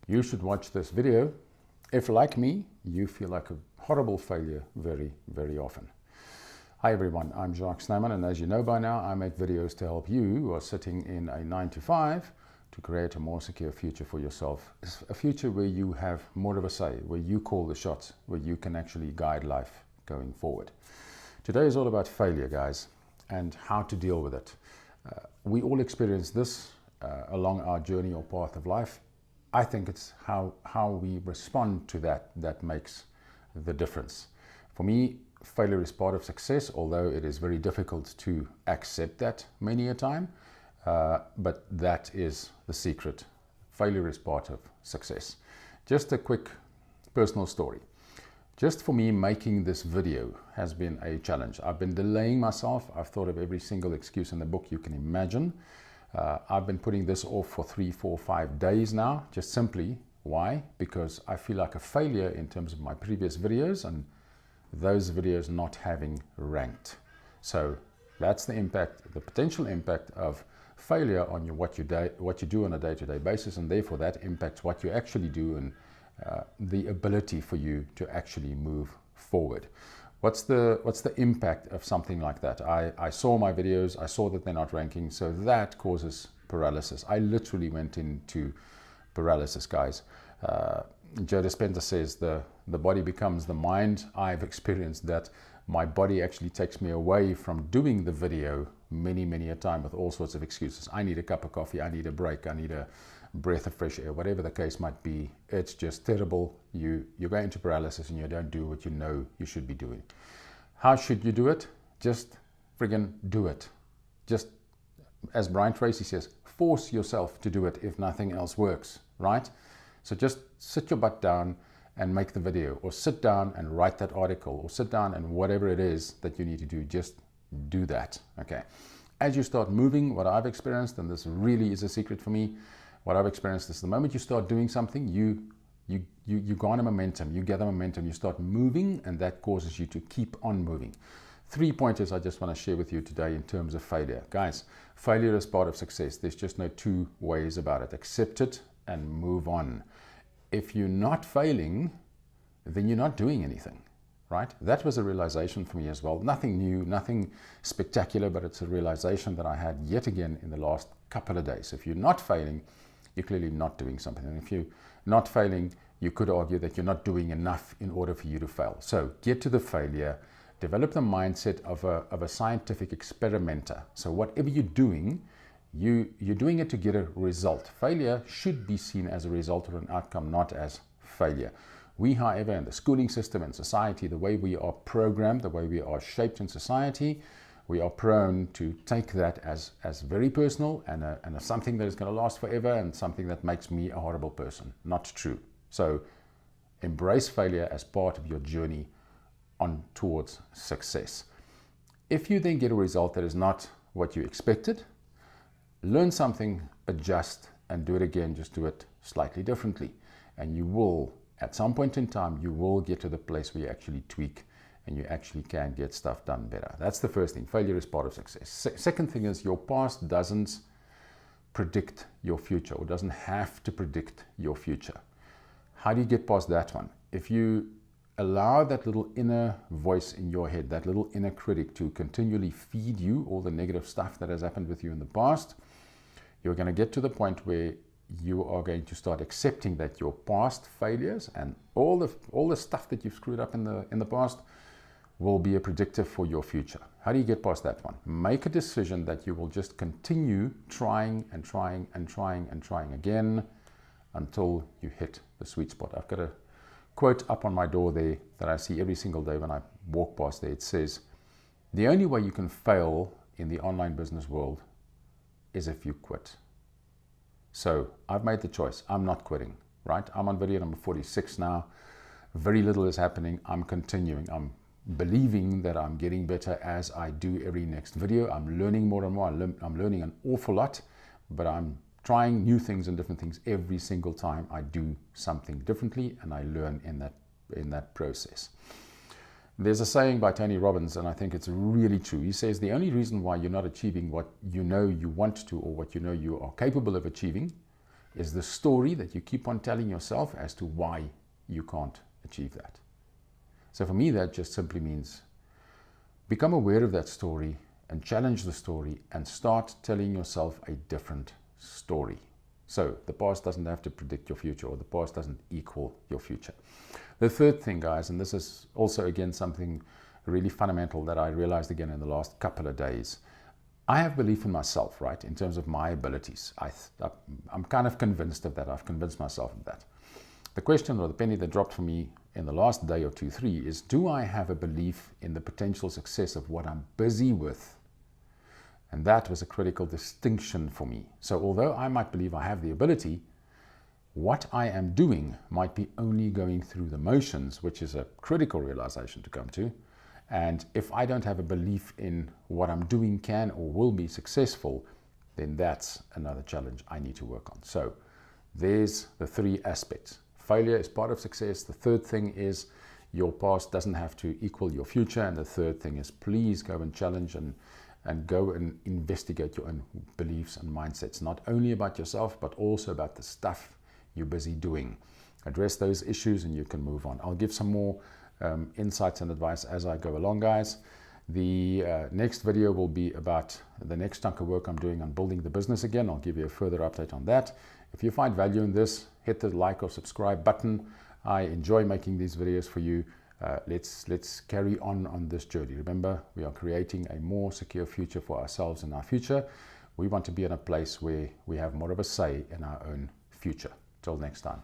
You should watch this video if, like me, you feel like a horrible failure very, very often. Hi everyone, I'm Jacques Snyman, and as you know by now, I make videos to help you who are sitting in a 9-to-5 to create a more secure future for yourself. It's a future where you have more of a say, where you call the shots, where you can actually guide life going forward. Today is all about failure, guys, and how to deal with it. We all experience this along our journey or path of life. I think it's how we respond to that makes the difference. For me, failure is part of success, although it is very difficult to accept that many a time. But that is the secret. Failure is part of success. Just a quick personal story. Just for me, making this video has been a challenge. I've been delaying myself. I've thought of every single excuse in the book you can imagine. I've been putting this off for 3, 4, 5 days now, just simply. Why? Because I feel like a failure in terms of my previous videos and those videos not having ranked. So that's the impact, the potential impact of failure on what you do on a day-to-day basis, and therefore that impacts what you actually do and the ability for you to actually move forward. What's the impact of something like that? I saw my videos, I saw that they're not ranking, so that causes paralysis. I literally went into paralysis, guys. Joe Dispenza says the body becomes the mind. I've experienced that. My body actually takes me away from doing the video many a time with all sorts of excuses. I need a cup of coffee, I need a break, I need a breath of fresh air, whatever the case might be. It's just terrible. You go into paralysis and you don't do what you know you should be doing. How should you do it? Just friggin' do it. Just, as Brian Tracy says, force yourself to do it if nothing else works, right? So just sit your butt down and make the video, or sit down and write that article, or sit down and whatever it is that you need to do, just do that, okay? As you start moving, what I've experienced, and this really is a secret for me, what I've experienced is the moment you start doing something, you garner momentum, you gather momentum, you start moving, and that causes you to keep on moving. 3 pointers I just want to share with you today in terms of failure. Guys, failure is part of success. There's just no two ways about it. Accept it and move on. If you're not failing, then you're not doing anything, right? That was a realization for me as well. Nothing new, nothing spectacular, but it's a realization that I had yet again in the last couple of days. If you're not failing, you're clearly not doing something. And if you're not failing, you could argue that you're not doing enough in order for you to fail. So get to the failure, develop the mindset of a scientific experimenter. So whatever you're doing, you're doing it to get a result. Failure should be seen as a result or an outcome, not as failure. We, however, in the schooling system and society, the way we are programmed, the way we are shaped in society, we are prone to take that as very personal and as something that is going to last forever and something that makes me a horrible person. Not true. So embrace failure as part of your journey on towards success. If you then get a result that is not what you expected, learn something, adjust, and do it again. Just do it slightly differently. And you will, at some point in time, you will get to the place where you actually tweak and you actually can get stuff done better. That's the first thing. Failure is part of success. Second thing is your past doesn't predict your future, or doesn't have to predict your future. How do you get past that one? If you allow that little inner voice in your head, that little inner critic, to continually feed you all the negative stuff that has happened with you in the past, you're going to get to the point where you are going to start accepting that your past failures and all the stuff that you've screwed up in the past will be a predictor for your future. How do you get past that one? Make a decision that you will just continue trying and trying and trying and trying again until you hit the sweet spot. I've got a quote up on my door there that I see every single day when I walk past there. It says, "The only way you can fail in the online business world is if you quit." So I've made the choice. I'm not quitting, right? I'm on video number 46 now. Very little is happening. I'm continuing. I'm believing that I'm getting better as I do every next video. I'm learning more and more. I'm learning an awful lot, but I'm trying new things and different things every single time I do something differently, and I learn in that process. There's a saying by Tony Robbins, and I think it's really true. He says the only reason why you're not achieving what you know you want to, or what you know you are capable of achieving, is the story that you keep on telling yourself as to why you can't achieve that. So for me, that just simply means become aware of that story and challenge the story and start telling yourself a different story. So the past doesn't have to predict your future, or the past doesn't equal your future. The third thing, guys, and this is also again something really fundamental that I realized again in the last couple of days. I have belief in myself, right, in terms of my abilities. I'm kind of convinced of that. I've convinced myself of that. The question, or the penny that dropped for me in the last day or two, three, is do I have a belief in the potential success of what I'm busy with? And that was a critical distinction for me. So although I might believe I have the ability, what I am doing might be only going through the motions, which is a critical realization to come to. And if I don't have a belief in what I'm doing can or will be successful, then that's another challenge I need to work on. So there's the three aspects. Failure is part of success. The third thing is your past doesn't have to equal your future. And the third thing is please go and challenge and go and investigate your own beliefs and mindsets, not only about yourself, but also about the stuff you're busy doing. Address those issues and you can move on. I'll give some more insights and advice as I go along, guys. The next video will be about the next chunk of work I'm doing on building the business again. I'll give you a further update on that. If you find value in this, hit the like or subscribe button. I enjoy making these videos for you. Let's carry on this journey. Remember, we are creating a more secure future for ourselves and our future. We want to be in a place where we have more of a say in our own future. Till next time.